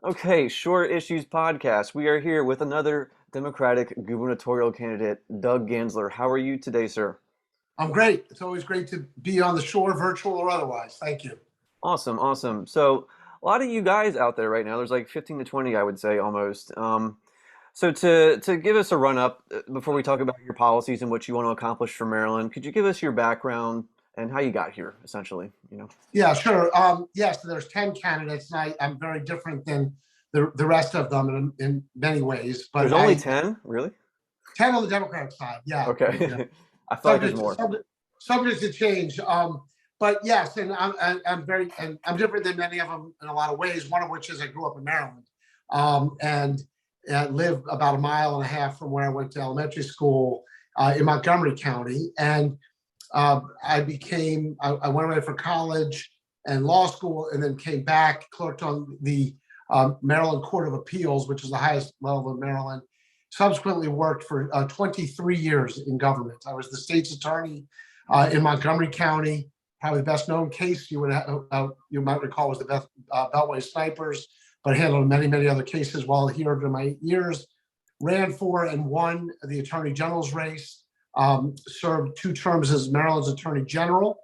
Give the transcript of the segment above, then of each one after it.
Okay, Short Issues Podcast. We are here with another Democratic gubernatorial candidate, Doug Gansler. How are you today, sir? I'm great. It's always great to be on the shore, virtual or otherwise. Thank you. Awesome, awesome. So, a lot of you guys out there right now, there's like 15 to 20, I would say almost. So to give us a run up before we talk about your policies and what you want to accomplish for Maryland, could you give us your background and how you got here, essentially? Yeah, sure. Yes, there's 10 candidates, and I'm very different than the rest of them in many ways. There's But only 10, really? 10 on the Democratic side. Yeah, yeah. Okay. I feel like there's Subject more. subject, subject to change. But yes, and I'm different than many of them in a lot of ways. One of which is I grew up in Maryland, and live about a mile and a half from where I went to elementary school in Montgomery County. And I went away for college and law school, and then came back, clerked on the Maryland Court of Appeals, which is the highest level in Maryland. Subsequently worked for 23 years in government. I was the state's attorney in Montgomery County. Probably the best known case you might recall was the Beltway snipers, but handled many other cases while here during my 8 years. Ran for and won the attorney general's race. Served 2 terms as Maryland's Attorney General,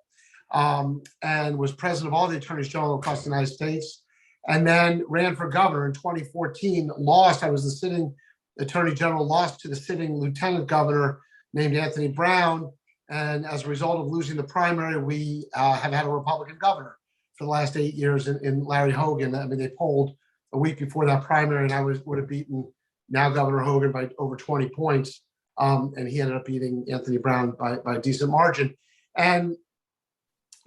and was president of all the attorneys general across the United States, and then ran for governor in 2014, lost. I was the sitting attorney general, lost to the sitting lieutenant governor named Anthony Brown, and as a result of losing the primary, we have had a Republican governor for the last 8 years in Larry Hogan. I mean, they polled a week before that primary, and I would have beaten now Governor Hogan by over 20 points. And he ended up beating Anthony Brown by a decent margin. And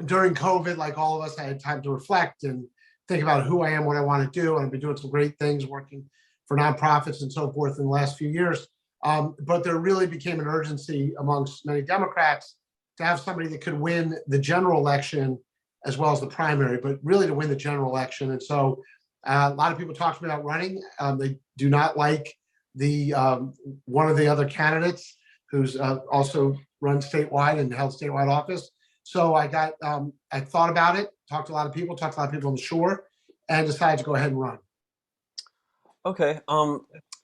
during COVID, like all of us, I had time to reflect and think about who I am, what I want to do. And I've been doing some great things, working for nonprofits and so forth in the last few years. But there really became an urgency amongst many Democrats to have somebody that could win the general election as well as the primary, but really to win the general election. And so a lot of people talk to me about running. They do not like the one of the other candidates who's also run statewide and held statewide office. So I thought about it, talked to a lot of people on the shore, and decided to go ahead and run. Okay.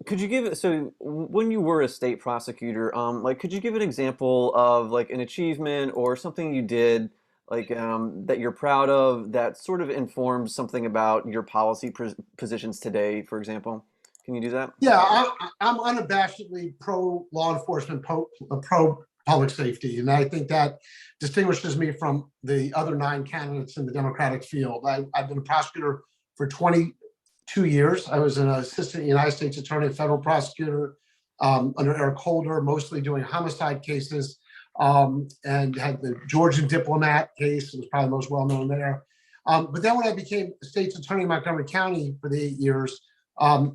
Could you give it, so when you were a state prosecutor, could you give an example of like an achievement or something you did that you're proud of that sort of informs something about your policy positions today, for example? Can you do that? Yeah, I'm unabashedly pro law enforcement, pro public safety, and I think that distinguishes me from the other 9 candidates in the Democratic field. I've been a prosecutor for 22 years. I was an assistant United States attorney, federal prosecutor under Eric Holder, mostly doing homicide cases, and had the Georgian diplomat case. It was probably the most well known there. But then when I became state's attorney in Montgomery County for the 8 years,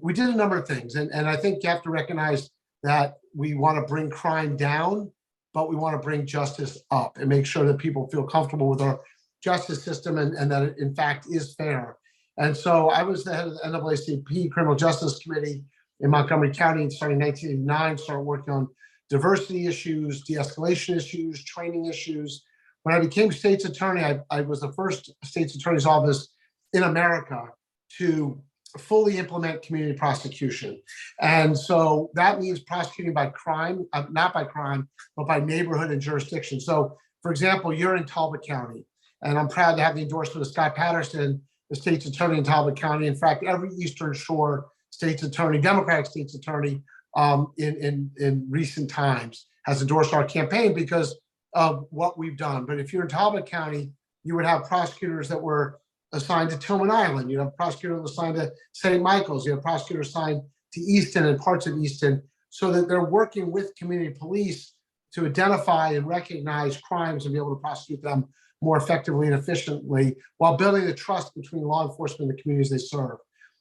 we did a number of things. And I think you have to recognize that we want to bring crime down, but we want to bring justice up and make sure that people feel comfortable with our justice system and that it in fact is fair. And so I was the head of the NAACP Criminal Justice Committee in Montgomery County starting in 1989, started working on diversity issues, de-escalation issues, training issues. When I became state's attorney, I was the first state's attorney's office in America to fully implement community prosecution. And so that means prosecuting by crime, not by crime, but by neighborhood and jurisdiction. So for example, you're in Talbot County, and I'm proud to have the endorsement of Scott Patterson, the state's attorney in Talbot County. In fact, every Eastern Shore state's attorney, Democratic state's attorney in recent times has endorsed our campaign because of what we've done. But if you're in Talbot County, you would have prosecutors that were assigned to Tillman Island. You have prosecutors assigned to St. Michael's. You have prosecutors assigned to Easton and parts of Easton, so that they're working with community police to identify and recognize crimes and be able to prosecute them more effectively and efficiently while building the trust between law enforcement and the communities they serve.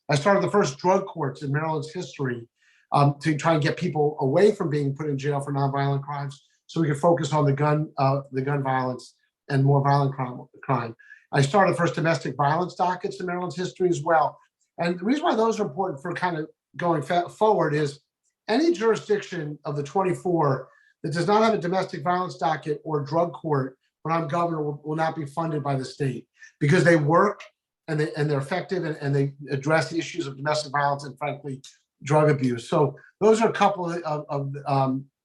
I started the first drug courts in Maryland's history to try and get people away from being put in jail for nonviolent crimes, so we could focus on the gun violence and more violent crime. I started the first domestic violence dockets in Maryland's history as well. And the reason why those are important for kind of going forward is any jurisdiction of the 24 that does not have a domestic violence docket or drug court when I'm governor will not be funded by the state, because they work they're effective, and they address the issues of domestic violence and, frankly, drug abuse. So those are a couple of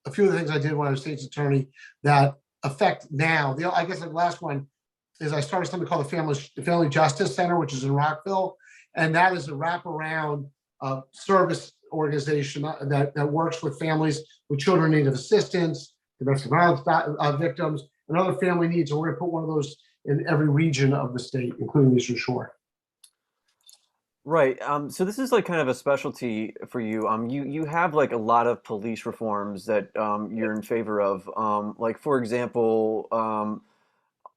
a few of the things I did when I was state's attorney that affect now. I guess the last one is I started something called the Family Justice Center, which is in Rockville, and that is a wraparound service organization that works with families with children in need of assistance, domestic violence victims, and other family needs. And we're going to put one of those in every region of the state, including the Eastern Shore. Right. So this is like kind of a specialty for you. You have like a lot of police reforms that you're in favor of. Like for example,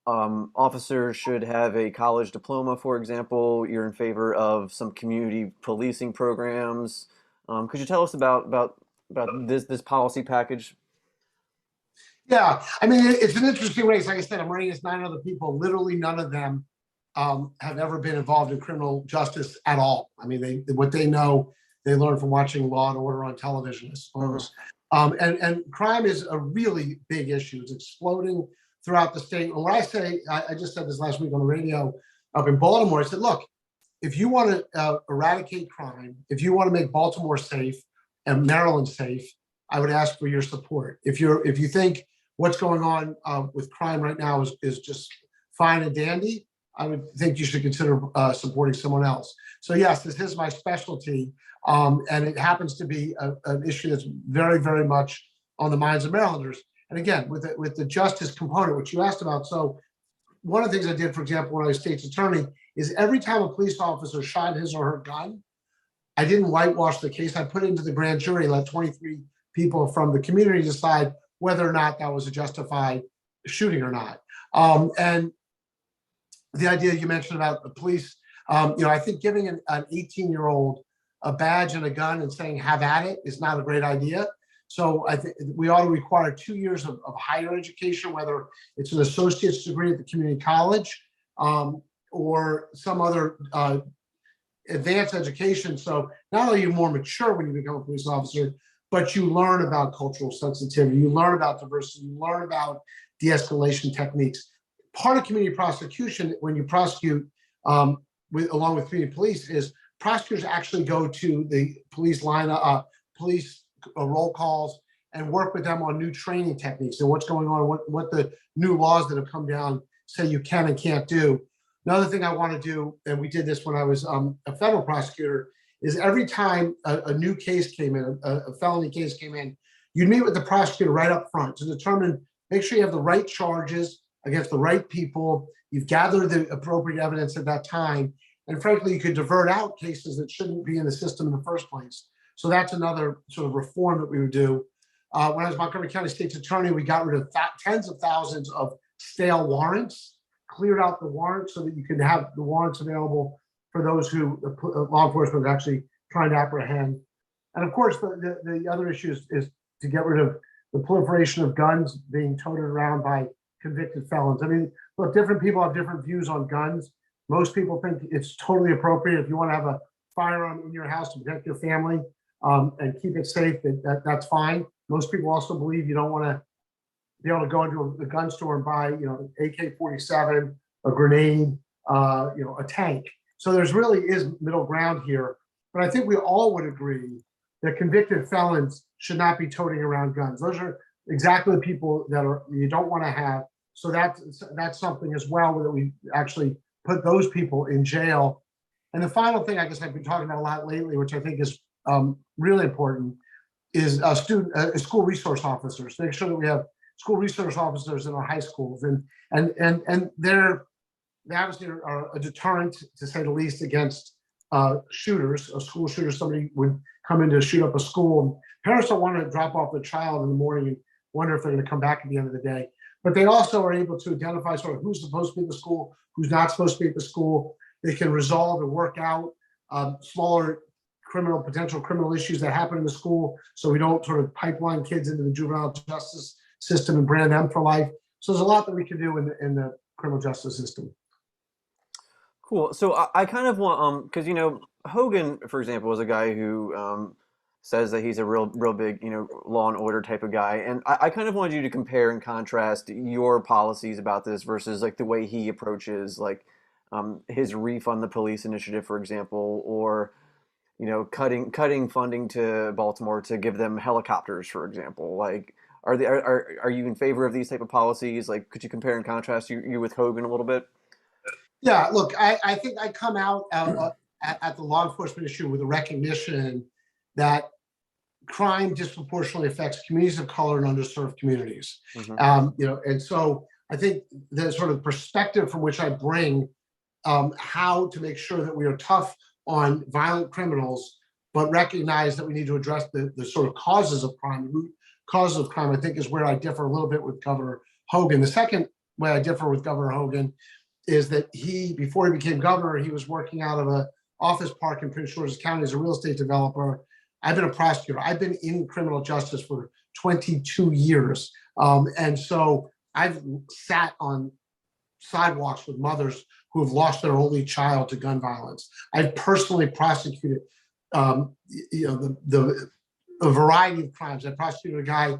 officers should have a college diploma, for example. You're in favor of some community policing programs. Could you tell us about this policy package? Yeah, I mean, it's an interesting race. Like I said, I'm running against 9 other people. Literally, none of them have ever been involved in criminal justice at all. I mean, what they know, they learn from watching Law and Order on television, I suppose. And crime is a really big issue. It's exploding throughout the state. And what I say, I just said this last week on the radio up in Baltimore. I said, look, if you want to eradicate crime, if you want to make Baltimore safe and Maryland safe, I would ask for your support. If you think what's going on with crime right now is just fine and dandy, I would think you should consider supporting someone else. So yes, this is my specialty, and it happens to be an issue that's very, very much on the minds of Marylanders. And again, with the justice component, which you asked about. So one of the things I did, for example, when I was state's attorney, is every time a police officer shot his or her gun, I didn't whitewash the case. I put it into the grand jury, let 23 people from the community decide whether or not that was a justified shooting or not. And the idea you mentioned about the police, I think giving an 18-year-old a badge and a gun and saying have at it is not a great idea. So I think we ought to require 2 years of higher education, whether it's an associate's degree at the community college or some other advanced education. So not only are you more mature when you become a police officer, but you learn about cultural sensitivity, you learn about diversity, you learn about de-escalation techniques. Part of community prosecution, when you prosecute along with community police, is prosecutors actually go to the police police roll calls and work with them on new training techniques and what's going on, what the new laws that have come down say you can and can't do. Another thing I want to do, and we did this when I was a federal prosecutor, is every time a new case came in, a felony case came in, you'd meet with the prosecutor right up front to determine, make sure you have the right charges against the right people, you've gathered the appropriate evidence at that time, and frankly, you could divert out cases that shouldn't be in the system in the first place. So that's another sort of reform that we would do. When I was Montgomery County State's Attorney, we got rid of tens of thousands of stale warrants, cleared out the warrants so that you can have the warrants available for those who law enforcement is actually trying to apprehend. And of course, the other issue is to get rid of the proliferation of guns being toted around by convicted felons. I mean, look, different people have different views on guns. Most people think it's totally appropriate if you want to have a firearm in your house to protect your family and keep it safe, that's fine. Most people also believe you don't want to be able to go into a gun store and buy, AK-47, a grenade, a tank. So there's really is middle ground here. But I think we all would agree that convicted felons should not be toting around guns. Those are exactly the people that you don't want to have. So that's something as well that we actually put those people in jail. And the final thing I guess I've been talking about a lot lately, which I think is really important, is school resource officers. Make sure that we have school resource officers in our high schools, and they obviously are a deterrent, to say the least, against shooters. A school shooter, somebody would come in to shoot up a school, and parents don't want to drop off their child in the morning and wonder if they're going to come back at the end of the day. But they also are able to identify sort of who's supposed to be at the school, who's not supposed to be at the school. They can resolve and work out smaller potential criminal issues that happen in the school, so we don't sort of pipeline kids into the juvenile justice system and brand them for life. So there's a lot that we can do in the criminal justice system. Cool. So I kind of want because Hogan, for example, is a guy who says that he's a real big law and order type of guy, and I kind of wanted you to compare and contrast your policies about this versus like the way he approaches like his refund the police initiative, for example, or cutting funding to Baltimore to give them helicopters, for example. Like, are you in favor of these type of policies? Like, could you compare and contrast you with Hogan a little bit? Yeah, look, I think I come out at the law enforcement issue with a recognition that crime disproportionately affects communities of color and underserved communities. Hmm. And so I think the sort of perspective from which I bring how to make sure that we are tough on violent criminals, but recognize that we need to address the sort of causes of crime, root causes of crime, I think is where I differ a little bit with Governor Hogan. The second way I differ with Governor Hogan is that before he became governor, he was working out of an office park in Prince George's County as a real estate developer. I've been a prosecutor. I've been in criminal justice for 22 years. And so I've sat on sidewalks with mothers who have lost their only child to gun violence. I've personally prosecuted, a variety of crimes. I prosecuted a guy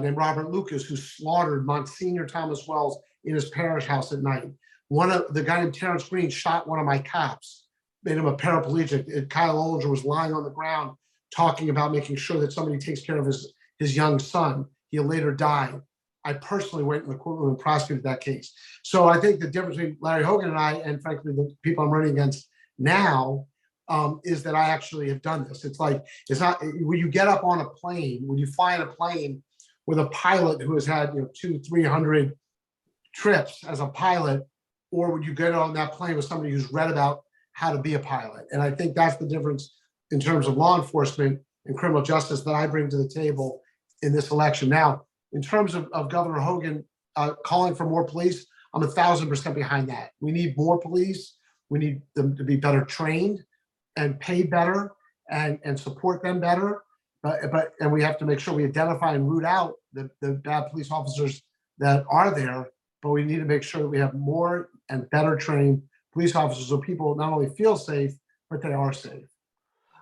named Robert Lucas who slaughtered Monsignor Thomas Wells in his parish house at night. The guy named Terrence Green shot one of my cops, made him a paraplegic. Kyle Olger was lying on the ground talking about making sure that somebody takes care of his young son. He later died. I personally went in the courtroom and prosecuted that case. So I think the difference between Larry Hogan and I, and frankly, the people I'm running against now, is that I actually have done this. It's not when you get up on a plane, when you fly in a plane with a pilot who has had 200-300 trips as a pilot, or would you get on that plane with somebody who's read about how to be a pilot? And I think that's the difference in terms of law enforcement and criminal justice that I bring to the table in this election. Now, in terms of Governor Hogan calling for more police, I'm 1,000% behind that. We need more police. We need them to be better trained and paid better and support them better. And we have to make sure we identify and root out the bad police officers that are there. But we need to make sure that we have more and better trained police officers so people not only feel safe, but they are safe.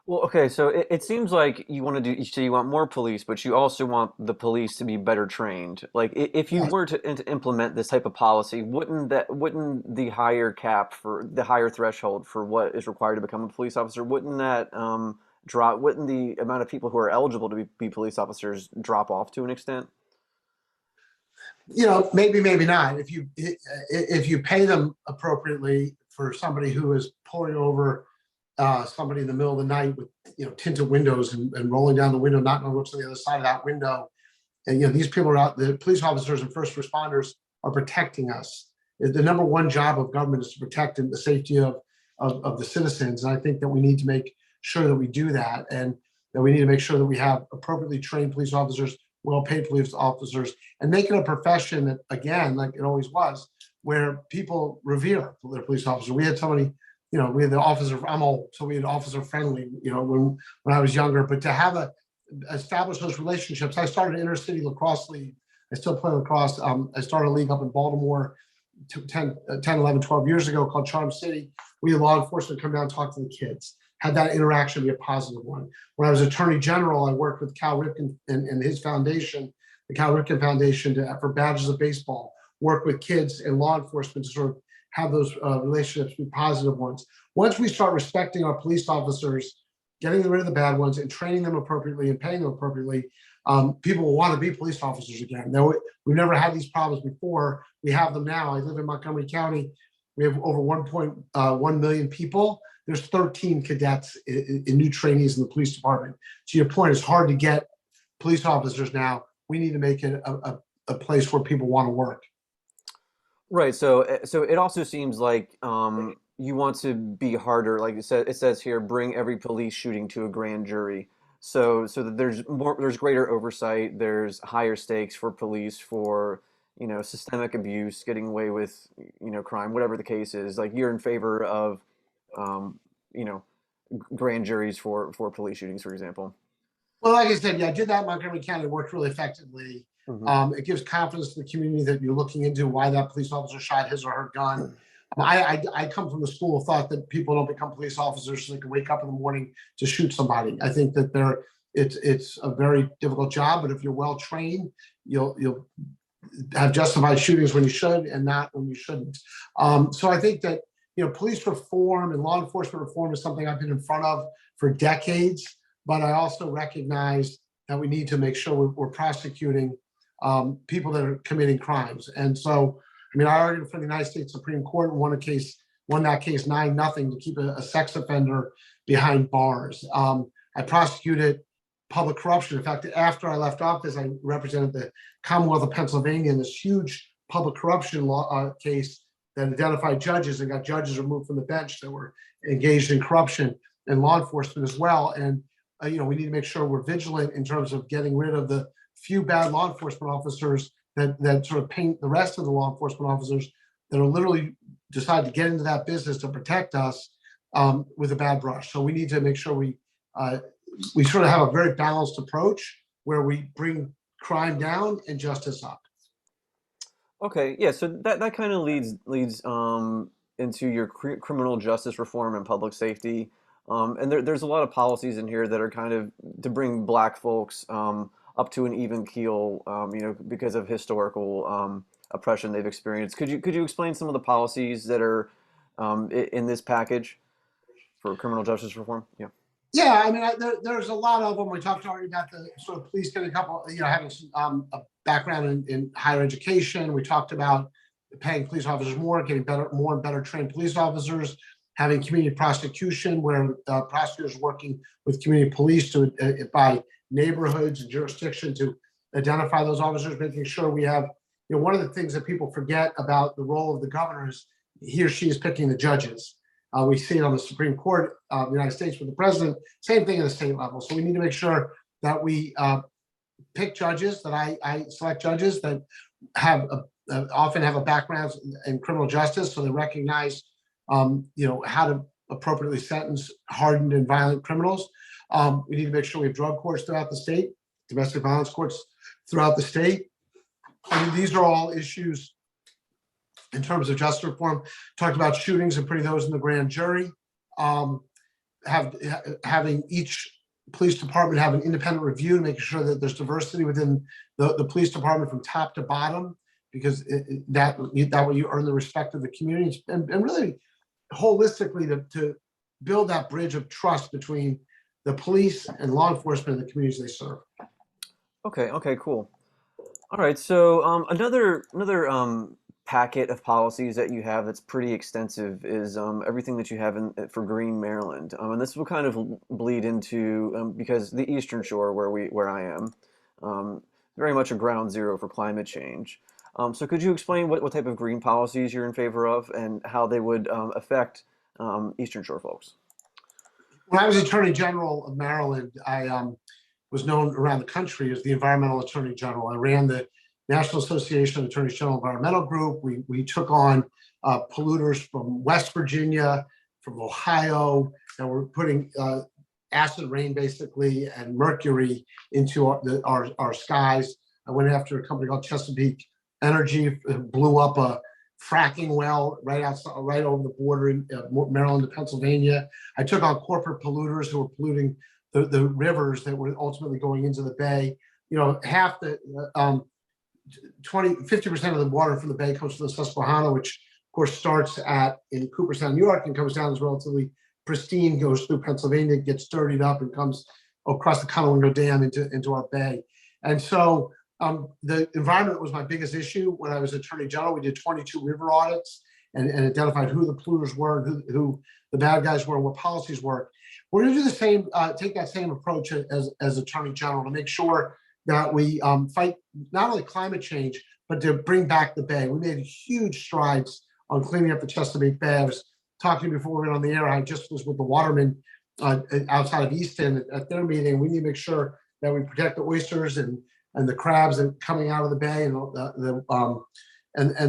Well, okay, so it seems like you want to so you want more police, but you also want the police to be better trained. Like, if you Yes. were to implement this type of policy, wouldn't the higher threshold for what is required to become a police officer, wouldn't that wouldn't the amount of people who are eligible to be police officers drop off to an extent? Maybe, maybe not. If you pay them appropriately for somebody who is pulling over somebody in the middle of the night with tinted windows and rolling down the window, not knowing what's on the other side of that window, and these people are out. The police officers and first responders are protecting us. The number one job of government is to protect the safety of the citizens, and I think that we need to make sure that we do that, and that we need to make sure that we have appropriately trained police officers, well-paid police officers, and make it a profession that, again, like it always was, where people revere their police officer. We had somebody, we had the officer. I'm old, so we had officer friendly, when I was younger. But to establish those relationships, I started an inner city lacrosse league. I still play lacrosse. I started a league up in Baltimore 10, 11, 12 years ago called Charm City. We had law enforcement come down and talk to the kids. Had that interaction be a positive one. When I was Attorney General, I worked with Cal Ripken and his foundation, the Cal Ripken Foundation, for badges of baseball. Work with kids and law enforcement to sort of have those relationships be positive ones. Once we start respecting our police officers, getting rid of the bad ones and training them appropriately and paying them appropriately, people will want to be police officers again. We've never had these problems before. We have them now. I live in Montgomery County. We have over 1.1 million people. There's 13 cadets in new trainees in the police department. To your point, it's hard to get police officers now. We need to make it a place where people want to work. Right. So it also seems like you want to be harder. Like it says here, bring every police shooting to a grand jury. So that there's greater oversight. There's higher stakes for police for systemic abuse, getting away with crime, whatever the case is. Like, you're in favor of you know grand juries for police shootings, for example. Well, like I said, yeah, I did that in Montgomery County. It worked really effectively. Hmm. It gives confidence to the community that you're looking into why that police officer shot his or her gun. I come from the school of thought that people don't become police officers so they can wake up in the morning to shoot somebody. I think that it's a very difficult job, but if you're well trained, you'll have justified shootings when you should and not when you shouldn't. So I think that police reform and law enforcement reform is something I've been in front of for decades, but I also recognize that we need to make sure we're prosecuting people that are committing crimes. And so, I argued for the United States Supreme Court and won that case 9-0 to keep a sex offender behind bars. I prosecuted public corruption. In fact, after I left office, I represented the Commonwealth of Pennsylvania in this huge public corruption law case that identified judges and got judges removed from the bench that were engaged in corruption, and law enforcement as well. And we need to make sure we're vigilant in terms of getting rid of the few bad law enforcement officers that sort of paint the rest of the law enforcement officers that are literally decide to get into that business to protect us with a bad brush. So we need to make sure we sort of have a very balanced approach where we bring crime down and justice up. Okay, yeah, so that kind of leads into your criminal justice reform and public safety, and there's a lot of policies in here that are kind of to bring Black folks up to an even keel, because of historical oppression they've experienced. Could you explain some of the policies that are in this package for criminal justice reform? Yeah. Yeah, there's a lot of them. We talked already about the sort of police getting a couple, having some, a background in higher education. We talked about paying police officers more, getting more and better trained police officers, having community prosecution where prosecutors working with community police by neighborhoods and jurisdiction to identify those officers, making sure we have, one of the things that people forget about the role of the governor is he or she is picking the judges. We see it on the Supreme Court of the United States with the president, same thing at the state level. So we need to make sure that we pick judges, that I select judges that have often have a background in criminal justice, so they recognize, how to appropriately sentence hardened and violent criminals. We need to make sure we have drug courts throughout the state, domestic violence courts throughout the state. These are all issues in terms of justice reform. Talked about shootings and putting those in the grand jury. Having each police department have an independent review, making sure that there's diversity within the police department from top to bottom, because that way you earn the respect of the communities, and really holistically to build that bridge of trust between the police and law enforcement and the communities they serve. Okay, cool. All right, so another packet of policies that you have that's pretty extensive is everything that you have for Green Maryland, and this will kind of bleed into because the Eastern Shore, where I am, very much a ground zero for climate change. So could you explain what type of green policies you're in favor of and how they would affect Eastern Shore folks? When I was Attorney General of Maryland, I was known around the country as the Environmental Attorney General. I ran the National Association of Attorneys General Environmental Group. We took on polluters from West Virginia, from Ohio, and we're putting acid rain basically and mercury into our skies. I went after a company called Chesapeake Energy, blew up a fracking well right over the border in Maryland to Pennsylvania. I took on corporate polluters who were polluting the rivers that were ultimately going into the bay. Half the 50% of the water from the bay comes from the Susquehanna, which of course starts in Cooperstown, New York, and comes down as relatively pristine, goes through Pennsylvania, gets dirtied up, and comes across the Conowingo Dam into our bay. And so the environment was my biggest issue when I was Attorney General. We did 22 river audits and identified who the polluters were, who the bad guys were, and what policies were. We're going to do the same, take that same approach as Attorney General to make sure that we fight not only climate change, but to bring back the bay. We made huge strides on cleaning up the Chesapeake Bay. I was talking before we went on the air. I just was with the watermen outside of Easton at their meeting. We need to make sure that we protect the oysters and the crabs that are coming out of the bay, and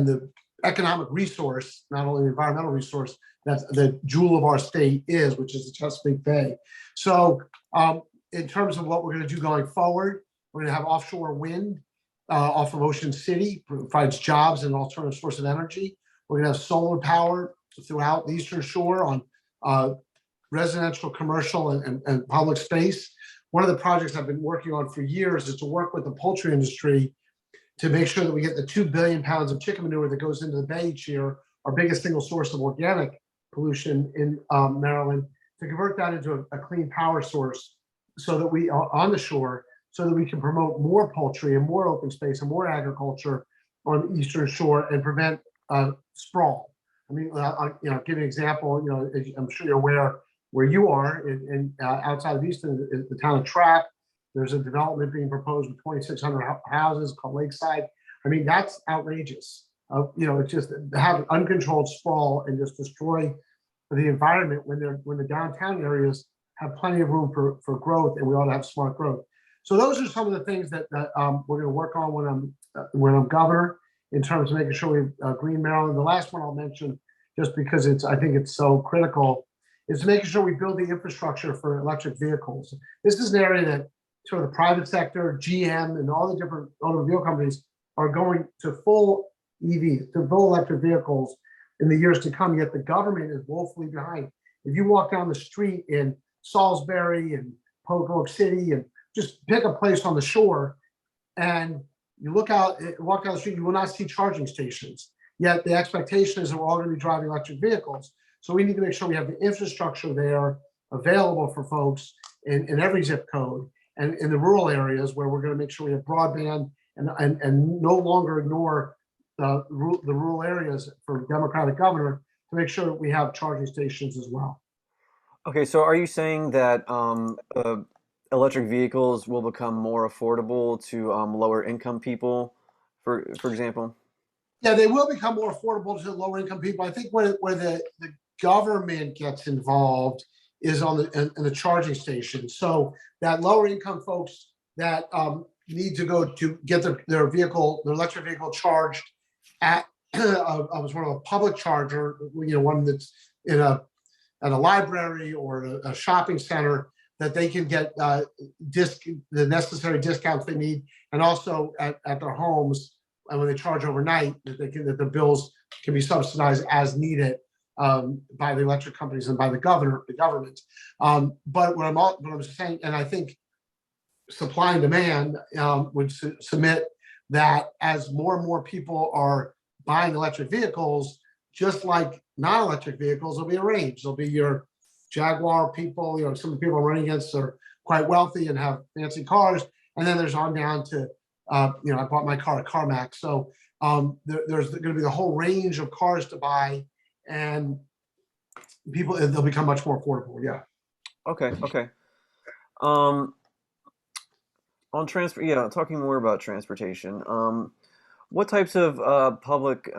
the economic resource, not only the environmental resource, that the jewel of our state is, which is the Chesapeake Bay. So in terms of what we're going to do going forward, we're going to have offshore wind off of Ocean City, provides jobs and an alternative source of energy. We're going to have solar power throughout the Eastern Shore on residential, commercial, and public space. One of the projects I've been working on for years is to work with the poultry industry to make sure that we get the 2 billion pounds of chicken manure that goes into the bay each year, our biggest single source of organic pollution in Maryland, to convert that into a clean power source so that we are on the shore, so that we can promote more poultry and more open space and more agriculture on the Eastern Shore and prevent sprawl. I mean, give an example. I'm sure you're aware where you are in outside of Easton, the town of Trapp. There's a development being proposed with 2,600 houses called Lakeside. I mean, that's outrageous. It's just have uncontrolled sprawl and just destroy the environment when the downtown areas have plenty of room for growth, and we ought to have smart growth. So those are some of the things that we're going to work on when I'm governor, in terms of making sure we have green Maryland. The last one I'll mention, just because I think it's so critical, is making sure we build the infrastructure for electric vehicles. This is an area that sort of the private sector, GM, and all the different automobile companies are going to full EVs, to full electric vehicles in the years to come, yet the government is woefully behind. If you walk down the street in Salisbury and Pocono City and just pick a place on the shore and you walk down the street, you will not see charging stations. Yet the expectation is that we're all going to be driving electric vehicles. So we need to make sure we have the infrastructure there available for folks in every zip code and in the rural areas, where we're going to make sure we have broadband and no longer ignore the rural areas for Democratic governor, to make sure that we have charging stations as well. Okay, so are you saying that electric vehicles will become more affordable to lower income people, for example? Yeah, they will become more affordable to lower income people. I think where the government gets involved is on in the charging station. So that lower income folks that need to go to get their electric vehicle charged at I was one of a public charger, one that's at a library or a shopping center, that they can get the necessary discounts they need, and also at their homes, and when they charge overnight, that the bills can be subsidized as needed by the electric companies and by the government. But what I'm saying, and I think supply and demand would submit that as more and more people are buying electric vehicles, just like non-electric vehicles, there'll be a range. There'll be your Jaguar people, some of the people I'm running against are quite wealthy and have fancy cars. And then there's on down to, I bought my car at CarMax. So there's going to be the whole range of cars to buy, and they'll become much more affordable. Yeah. Okay. Talking more about transportation. What types of public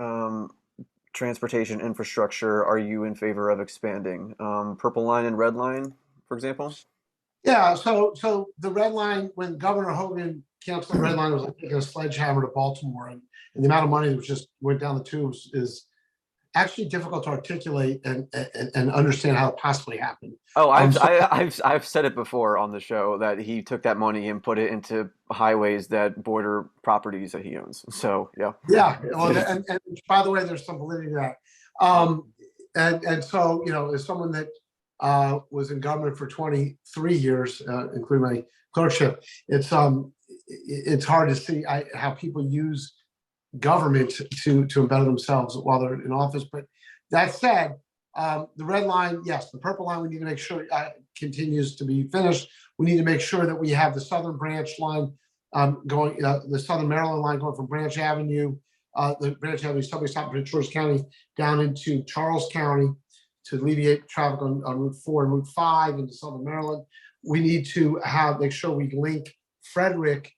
transportation infrastructure are you in favor of expanding? Purple Line and Red Line, for example? Yeah, so the Red Line, when Governor Hogan canceled the Red Line, it was like taking a sledgehammer to Baltimore, and the amount of money that just went down the tubes is actually difficult to articulate and understand how it possibly happened. Oh, I've said it before on the show that he took that money and put it into highways that border properties that he owns. So yeah. Yeah. Well, and by the way, there's some validity to that. And so, as someone that was in government for 23 years, including my clerkship, it's hard to see how people use government to embed themselves while they're in office. But that said, the Red Line, yes, the Purple Line, we need to make sure continues to be finished. We need to make sure that we have the Southern Branch line going, the Southern Maryland line going from Branch Avenue, the Branch Avenue subway stop in Prince George County down into Charles County to alleviate traffic on Route 4 and Route 5 into Southern Maryland. We need to make sure we link Frederick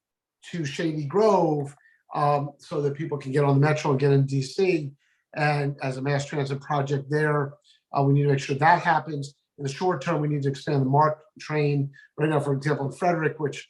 to Shady Grove, so that people can get on the metro and get in DC. And as a mass transit project there, we need to make sure that happens. In the short term, we need to expand the MARC train. Right now, for example, in Frederick, which,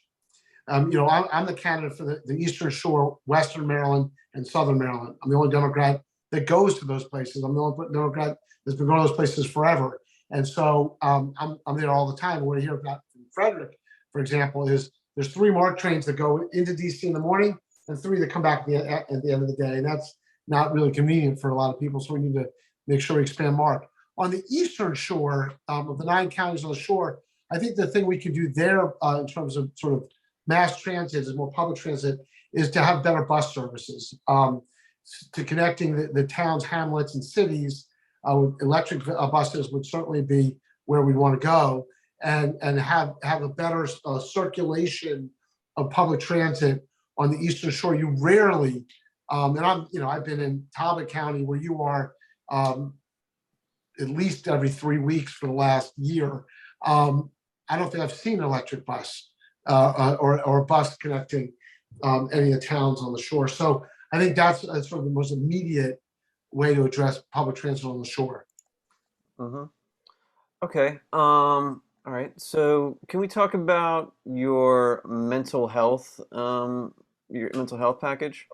I'm the candidate for the Eastern Shore, Western Maryland, and Southern Maryland. I'm the only Democrat that goes to those places. I'm the only Democrat that's been going to those places forever. And so I'm there all the time. What I hear about from Frederick, for example, is there's 3 MARC trains that go into DC in the morning and 3 that come back at the end of the day. And that's not really convenient for a lot of people. So we need to make sure we expand MARC. On the Eastern Shore, of the 9 counties on the shore, I think the thing we can do there in terms of sort of mass transit, is more public transit, is to have better bus services to connecting the towns, hamlets, and cities Electric buses would certainly be where we want to go, and have a better circulation of public transit on the Eastern Shore. You rarely, and I've been in Talbot County where you are at least every 3 weeks for the last year. I don't think I've seen an electric bus or a bus connecting any of the towns on the shore. So I think that's sort of the most immediate way to address public transit on the shore. Hmm. Okay. All right. So can we talk about your mental health package?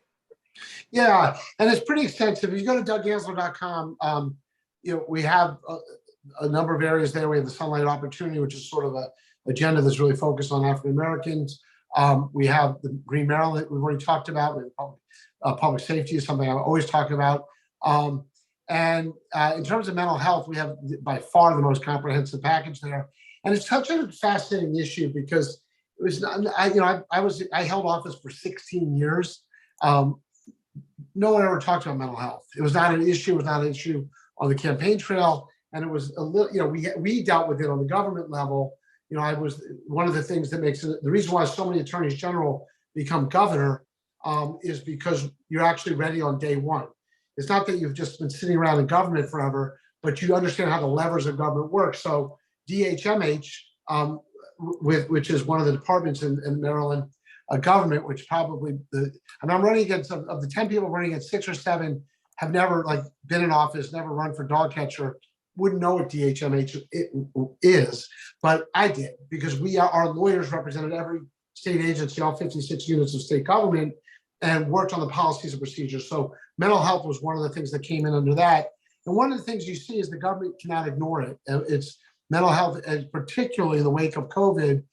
Yeah, and it's pretty extensive. If you go to douggansler.com, we have a number of areas there. We have the Sunlight Opportunity, which is sort of a agenda that's really focused on African Americans. We have the Green Maryland, we've already talked about. We have public safety is something I always talk about. And in terms of mental health, we have by far the most comprehensive package there. And it's such a fascinating issue because it was, I held office for 16 years. No one ever talked about mental health. It was not an issue. It was not an issue on the campaign trail. And it was a little, we dealt with it on the government level. I was one of the things that makes it, the reason why so many attorneys general become governor is because you're actually ready on day one. It's not that you've just been sitting around in government forever, but you understand how the levers of government work. So DHMH, which is one of the departments in Maryland government, which probably I'm running against, of the 10 people running against, 6 or 7 have never been in office, never run for dog catcher, wouldn't know what DHMH is, but I did, because our lawyers represented every state agency, all 56 units of state government, and worked on the policies and procedures. So mental health was one of the things that came in under that. And one of the things you see is the government cannot ignore it. It's mental health, and particularly in the wake of COVID,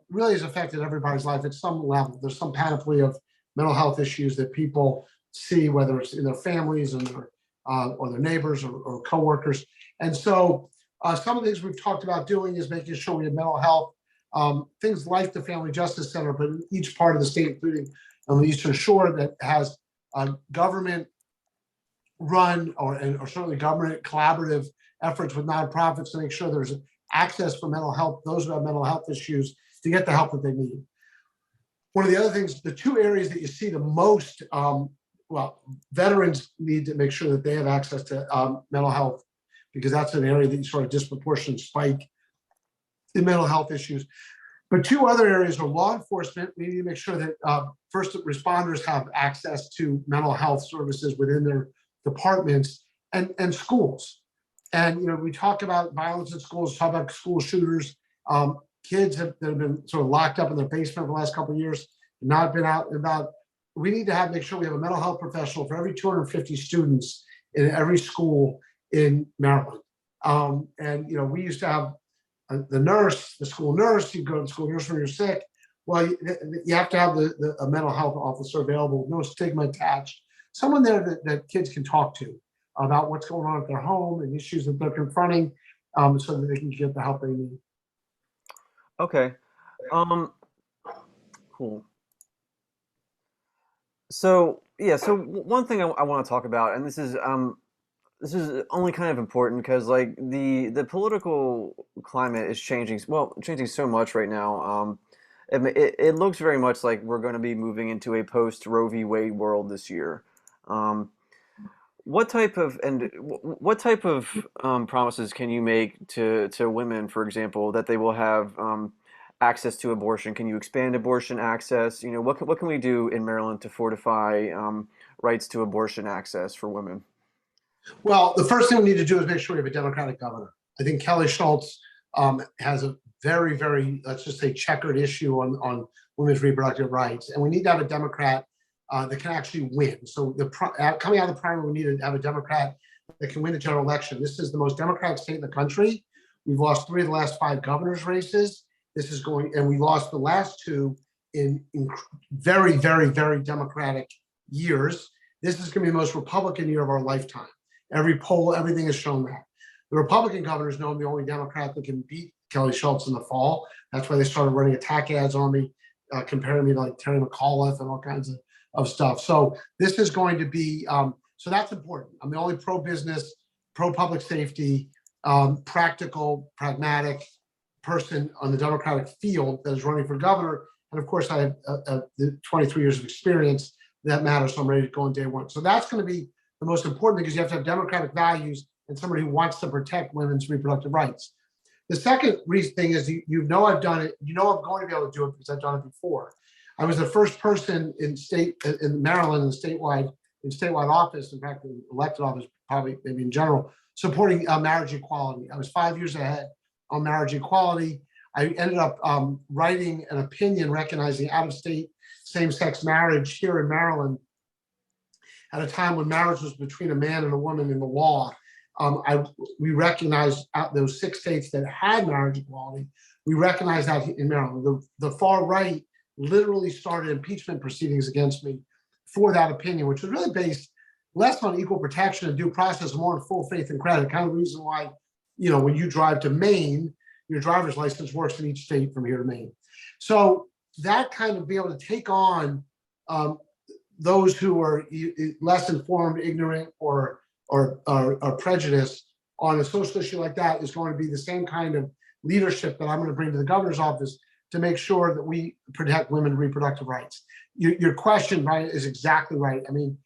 really has affected everybody's life at some level. There's some panoply of mental health issues that people see, whether it's in their families and or their neighbors or coworkers. And so some of the things we've talked about doing is making sure we have mental health, things like the Family Justice Center, but in each part of the state, including on the Eastern Shore, that has government run or certainly government collaborative efforts with nonprofits to make sure there's access for mental health, those who have mental health issues, to get the help that they need. One of the other things, the 2 areas that you see the most, veterans need to make sure that they have access to mental health, because that's an area that you sort of disproportionate spike in mental health issues. But 2 other areas are law enforcement. We need to make sure that first responders have access to mental health services within their departments, and schools. And we talk about violence in schools, talk about school shooters, kids that have been sort of locked up in their basement for the last couple of years, not been out and about. We need to make sure we have a mental health professional for every 250 students in every school in Maryland. We used to have the school nurse. You go to the school nurse when you're sick. Well, you have to have a mental health officer available, no stigma attached, someone there that kids can talk to about what's going on at their home and issues that they're confronting, so that they can get the help they need. Okay. Cool. So yeah, so one thing I want to talk about, and this is only kind of important because the political climate is changing so much right now. It looks very much like we're going to be moving into a post Roe v. Wade world this year. What type of promises can you make to women, for example, that they will have access to abortion? Can you expand abortion access? What can we do in Maryland to fortify rights to abortion access for women? Well, the first thing we need to do is make sure we have a Democratic governor. I think Kelly Schultz has a very, very, let's just say, checkered issue on women's reproductive rights, and we need to have a Democrat that can actually win. So coming out of the primary, we need to have a Democrat that can win the general election. This is the most Democratic state in the country. We've lost 3 of the last 5 governor's races. And we lost the last 2 in very, very, very Democratic years. This is going to be the most Republican year of our lifetime. Every poll, everything has shown that. The Republican governors know I'm the only Democrat that can beat Kelly Schultz in the fall. That's why they started running attack ads on me, comparing me to Terry McAuliffe and all kinds of stuff. So this is going to be, so that's important. I'm the only pro-business pro-public safety, practical, pragmatic person on the Democratic field that is running for governor. And of course, I have the 23 years of experience that matters, so I'm ready to go on day one. So that's going to be the most important thing, because you have to have democratic values and somebody who wants to protect women's reproductive rights. The second reason thing is you know I've done it. You know I'm going to be able to do it because I've done it before. I was the first person in Maryland in statewide office, in fact, in elected office, probably maybe in general, supporting marriage equality. I was 5 years ahead on marriage equality. I ended up writing an opinion recognizing out-of-state same-sex marriage here in Maryland at a time when marriage was between a man and a woman in the law. We recognized out those 6 states that had marriage equality. We recognized that in Maryland. The far right literally started impeachment proceedings against me for that opinion, which was really based less on equal protection and due process, more on full faith and credit. Kind of the reason why, when you drive to Maine, your driver's license works in each state from here to Maine. So that kind of be able to take on those who are less informed, ignorant, or prejudiced on a social issue like that is going to be the same kind of leadership that I'm going to bring to the governor's office to make sure that we protect women's reproductive rights. Your question, right, is exactly right. I mean,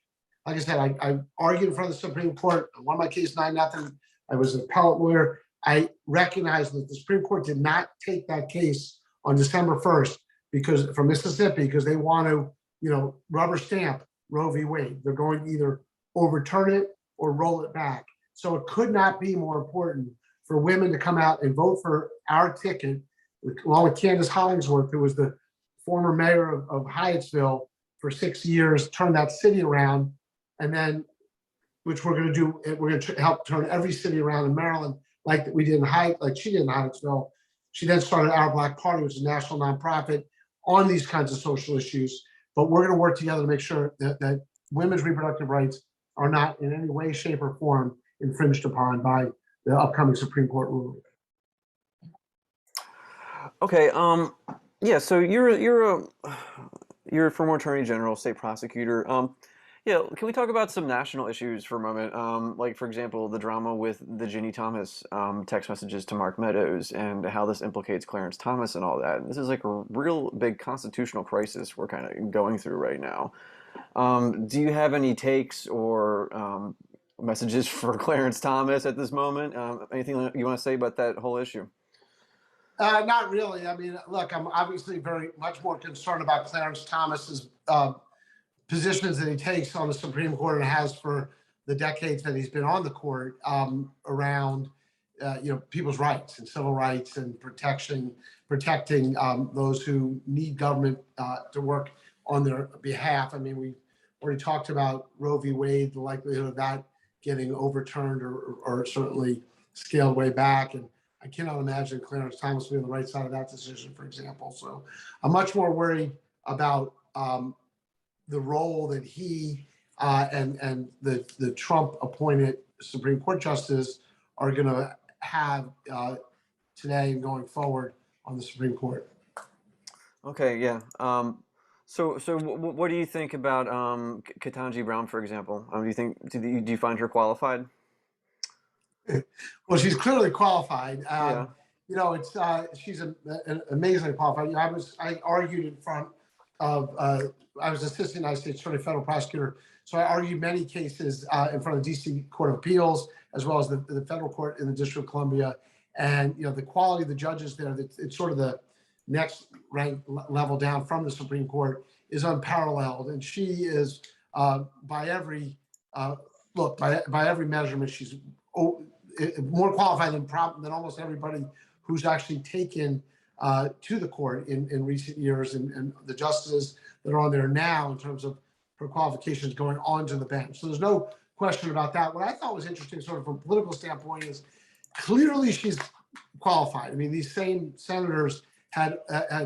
like I said, I argued in front of the Supreme Court. I won my case 9-0. I was an appellate lawyer. I recognized that the Supreme Court did not take that case on December 1st from Mississippi because they want to, rubber stamp Roe v. Wade. They're going to either overturn it or roll it back. So it could not be more important for women to come out and vote for our ticket, along with Candace Hollingsworth, who was the former mayor of Hyattsville for 6 years, turned that city around, and then, which we're going to do, we're going to help turn every city around in Maryland, like we did in like she did in Hyattsville. She then started Our Black Party, which is a national nonprofit on these kinds of social issues. But we're going to work together to make sure that women's reproductive rights are not in any way, shape, or form infringed upon by the upcoming Supreme Court ruling. Okay. Yeah. So you're a former attorney general, state prosecutor. Yeah. Can we talk about some national issues for a moment? Like, for example, the drama with the Ginny Thomas text messages to Mark Meadows and how this implicates Clarence Thomas and all that. This is like a real big constitutional crisis we're kind of going through right now. Do you have any takes or messages for Clarence Thomas at this moment? Anything you want to say about that whole issue? Not really. I mean, look, I'm obviously very much more concerned about Clarence Thomas's positions that he takes on the Supreme Court and has for the decades that he's been on the court around, people's rights and civil rights and protecting those who need government to work on their behalf. I mean, we already talked about Roe v. Wade, the likelihood of that getting overturned or certainly scaled way back. And I cannot imagine Clarence Thomas being on the right side of that decision, for example. So I'm much more worried about the role that he and the Trump-appointed Supreme Court justice are going to have today and going forward on the Supreme Court. Okay, yeah. So what do you think about Katanji Brown, for example? Do you find her qualified? Well, she's clearly qualified. Yeah. She's an amazingly qualified. I argued in front of. I was assistant United States Attorney Federal Prosecutor, so I argued many cases in front of the D.C. Court of Appeals as well as the federal court in the District of Columbia. And the quality of the judges there, it's sort of the next rank level down from the Supreme Court, is unparalleled. And she is by every measurement, she's more qualified than almost everybody who's actually taken to the court in recent years, and the justices that are on there now in terms of her qualifications going onto the bench. So there's no question about that. What I thought was interesting, sort of from a political standpoint, is clearly she's qualified. I mean, these same senators had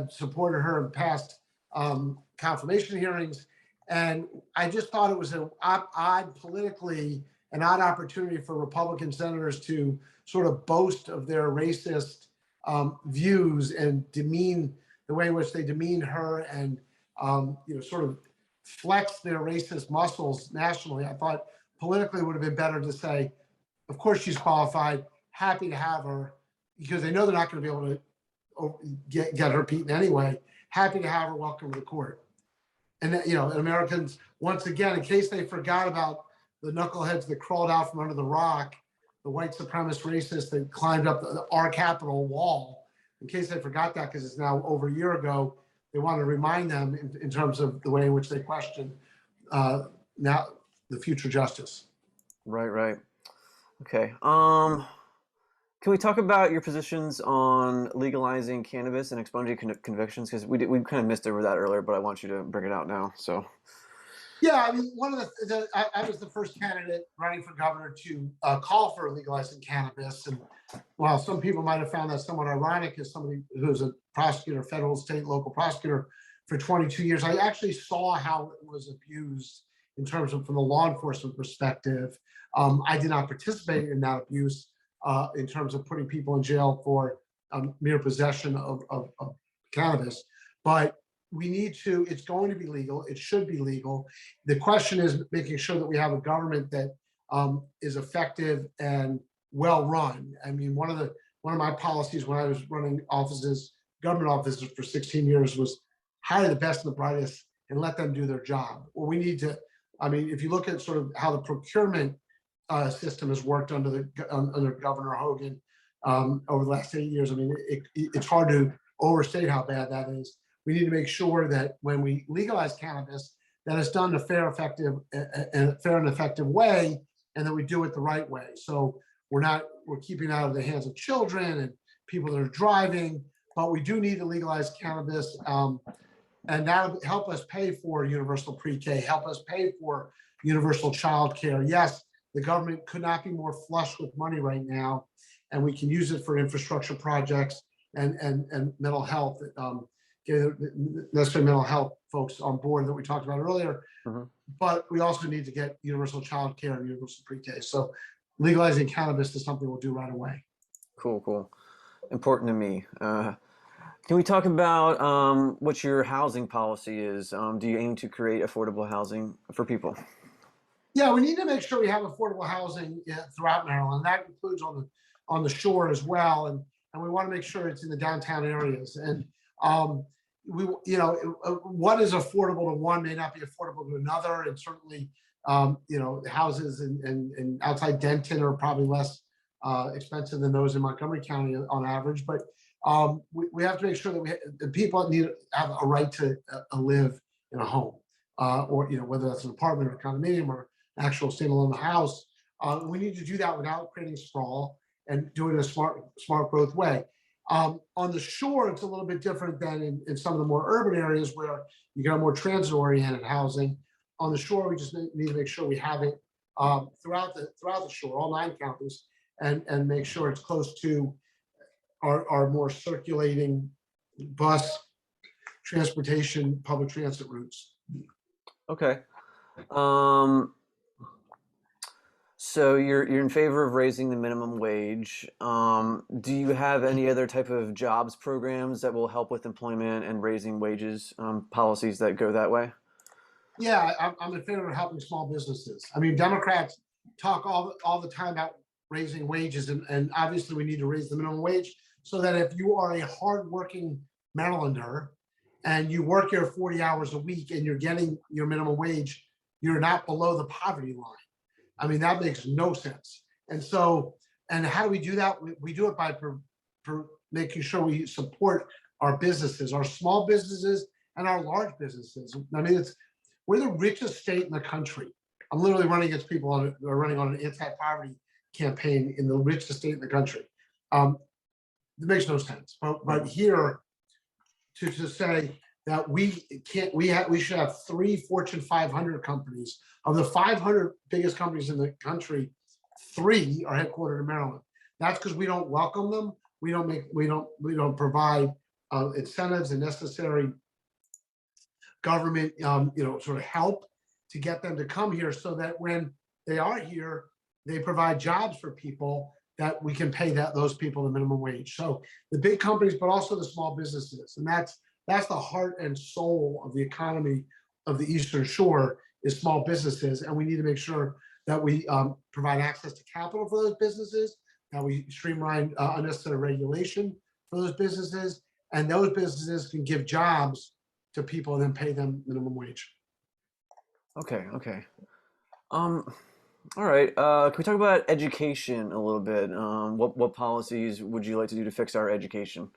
supported her in past confirmation hearings, and I just thought it was an odd politically, an odd opportunity for Republican senators to sort of boast of their racist views and demean the way in which they demean her and sort of flex their racist muscles nationally. I thought politically it would have been better to say, Of course, she's qualified. Happy to have her because they know they're not going to be able to get her beaten anyway. Happy to have her. Welcome to the court. And Americans, once again, in case they forgot about the knuckleheads that crawled out from under the rock, the white supremacist racists that climbed up our Capitol wall, in case they forgot that, because it's now over a year ago, they want to remind them in terms of the way in which they question now the future justice. Right. Okay. Can we talk about your positions on legalizing cannabis and expunging convictions? Because we kind of missed over that earlier, but I want you to bring it out now. So. Yeah, I mean, I was the first candidate running for governor to call for legalizing cannabis. And while some people might have found that somewhat ironic as somebody who's a prosecutor, federal, state, local prosecutor for 22 years, I actually saw how it was abused in terms of from the law enforcement perspective. I did not participate in that abuse in terms of putting people in jail for mere possession of cannabis. But we need to, it's going to be legal. It should be legal. The question is making sure that we have a government that is effective and well run. I mean, one of my policies when I was running government offices for 16 years was hire the best and the brightest and let them do their job. Well, we need to, I mean, if you look at sort of how the procurement system has worked under Governor Hogan over the last 8 years, I mean, it's hard to overstate how bad that is. We need to make sure that when we legalize cannabis, that it's done in a fair and effective way, and that we do it the right way. So we're keeping it out of the hands of children and people that are driving, but we do need to legalize cannabis, and that'll help us pay for universal pre-K, help us pay for universal child care. Yes, the government could not be more flush with money right now, and we can use it for infrastructure projects and mental health. Get necessary mental health folks on board that we talked about earlier, but we also need to get universal child care and universal pre-K. So legalizing cannabis is something we'll do right away. Cool. Important to me. Can we talk about what your housing policy is? Do you aim to create affordable housing for people? Yeah, we need to make sure we have affordable housing throughout Maryland. That includes on the shore as well, and we want to make sure it's in the downtown areas. And what is affordable to one may not be affordable to another, and certainly houses in outside Denton are probably less expensive than those in Montgomery County on average. But we have to make sure that the people have a right to live in a home, or whether that's an apartment or a condominium or an actual standalone house. We need to do that without creating sprawl and do it in a smart growth way. On the shore, it's a little bit different than in some of the more urban areas where you got more transit-oriented housing. On the shore, we just need to make sure we have it throughout the shore, all 9 counties, and make sure it's close to our more circulating bus transportation, public transit routes. Okay. So you're in favor of raising the minimum wage. Do you have any other type of jobs programs that will help with employment and raising wages, policies that go that way? Yeah, I'm in favor of helping small businesses. I mean, Democrats talk all the time about raising wages, and obviously we need to raise the minimum wage so that if you are a hardworking Marylander and you work here 40 hours a week and you're getting your minimum wage, you're not below the poverty line. I mean, that makes no sense. And how do we do that? We do it by making sure we support our businesses, our small businesses and our large businesses. I mean, we're the richest state in the country. I'm literally running against people who are running on an anti-poverty campaign in the richest state in the country. It makes no sense. But here, to say that we should have 3 Fortune 500 companies. Of the 500 biggest companies in the country, 3 are headquartered in Maryland. That's because we don't welcome them. We don't provide incentives and necessary government sort of help to get them to come here, so that when they are here, they provide jobs for people that we can pay those people the minimum wage. So the big companies, but also the small businesses, and that's the heart and soul of the economy of the Eastern Shore is small businesses, and we need to make sure that we provide access to capital for those businesses, that we streamline unnecessary regulation for those businesses, and those businesses can give jobs to people and then pay them minimum wage. Okay, okay. All right. Can we talk about education a little bit? What policies would you like to do to fix our education?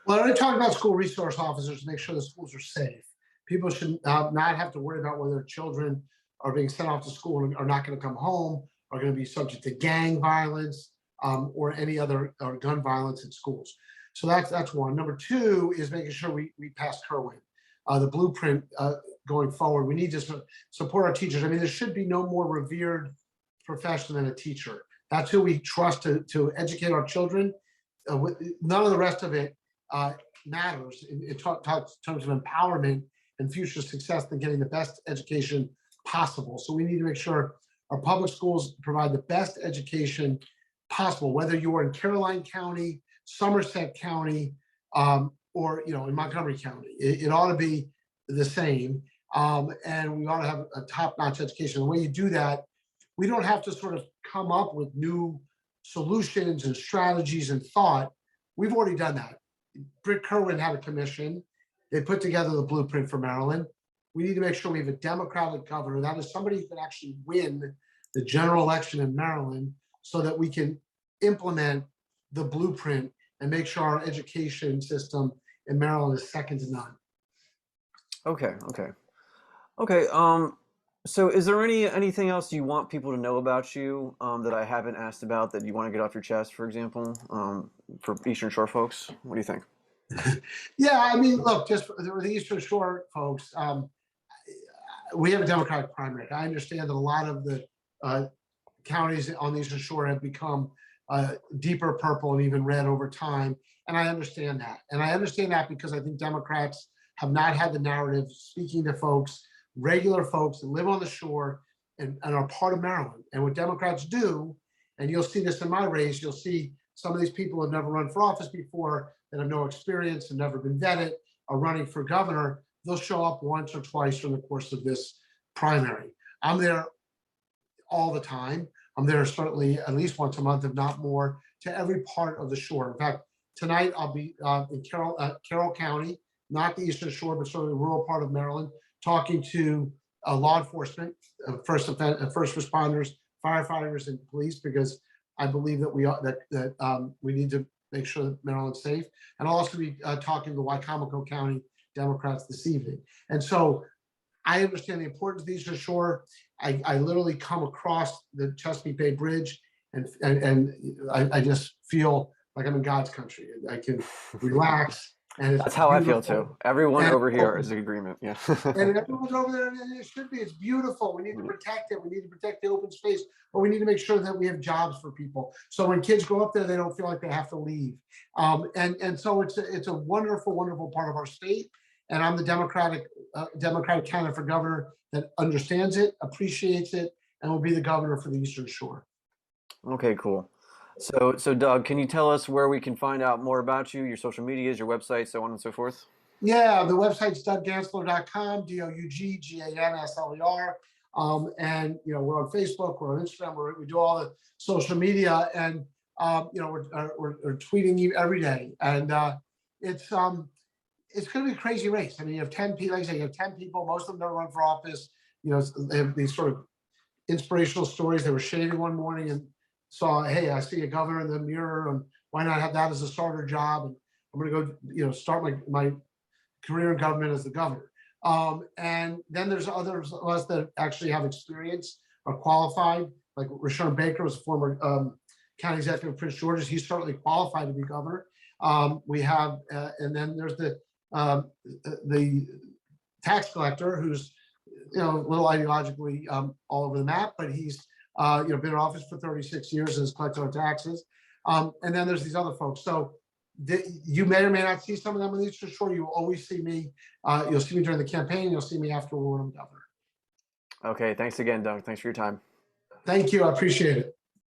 Well, I already talked about school resource officers to make sure the schools are safe. People should not have to worry about whether their children are being sent off to school and are not going to come home, are going to be subject to gang violence or any other or gun violence in schools. So that's one. Number two is making sure we pass Kerwin, the blueprint going forward. We need to support our teachers. I mean, there should be no more revered profession than a teacher. That's who we trust to educate our children. None of the rest of it matters in terms of empowerment and future success than getting the best education possible. So we need to make sure our public schools provide the best education possible, whether you are in Caroline County, Somerset County, or in Montgomery County. It ought to be the same, and we ought to have a top-notch education. The way you do that, we don't have to sort of come up with new solutions and strategies and thought. We've already done that. Britt Kerwin had a commission. They put together the blueprint for Maryland. We need to make sure we have a Democratic governor. That is somebody who can actually win the general election in Maryland so that we can implement the blueprint and make sure our education system in Maryland is second to none. Okay, okay. Okay, so is there anything else you want people to know about you that I haven't asked about that you want to get off your chest, for example, for Eastern Shore folks? What do you think? Yeah, I mean, look, just for the Eastern Shore folks, we have a Democratic primary. I understand that a lot of the counties on the Eastern Shore have become deeper purple and even red over time. And I understand that. And I understand that because I think Democrats have not had the narrative speaking to folks, regular folks that live on the shore and are part of Maryland. And what Democrats do, and you'll see this in my race, you'll see some of these people have never run for office before, that have no experience, have never been vetted, are running for governor. They'll show up once or twice during the course of this primary. I'm there all the time. I'm there certainly at least once a month, if not more, to every part of the shore. In fact, tonight I'll be in Carroll County, not the Eastern Shore, but sort of the rural part of Maryland, talking to law enforcement, first responders, firefighters, and police, because I believe that we need to make sure that Maryland's safe. And I'll also be talking to the Wycomico County Democrats this evening. And so I understand the importance of the Eastern Shore. I literally come across the Chesapeake Bay Bridge and I just feel like I'm in God's country. I can relax. And it's That's how I feel beautiful. too. Everyone And over here is in agreement. Yeah. and everyone's over there, and it should be. It's beautiful. We need to protect it. We need to protect the open space, but we need to make sure that we have jobs for people. So when kids go up there, they don't feel like they have to leave. And so it's a wonderful, wonderful part of our state. And I'm the Democratic candidate for governor that understands it, appreciates it, and will be the governor for the Eastern Shore. Okay, cool. So Doug, can you tell us where we can find out more about you, your social medias, your website, so on and so forth? Yeah, the website's douggansler.com, DOUGGANSLER. And we're on Facebook, we're on Instagram, we do all the social media, and we're tweeting you every day. And it's going to be a crazy race. I mean, you have 10 people, like I say, you have 10 people, most of them never run for office. They have these sort of inspirational stories. They were shaving one morning and saw, hey, I see a governor in the mirror, and why not have that as a starter job? And I'm going to go, start my career in government as the governor. And then there's others of us that actually have experience, are qualified. Like Rashawn Baker was a former county executive of Prince George's. He's certainly qualified to be governor. We have, and then there's the tax collector who's, a little ideologically all over the map, but he's been in office for 36 years and has collected our taxes. And then there's these other folks. So you may or may not see some of them on the Eastern Shore. You will always see me. You'll see me during the campaign. You'll see me after when I'm governor. Okay, thanks again, Doug. Thanks for your time. Thank you. I appreciate it.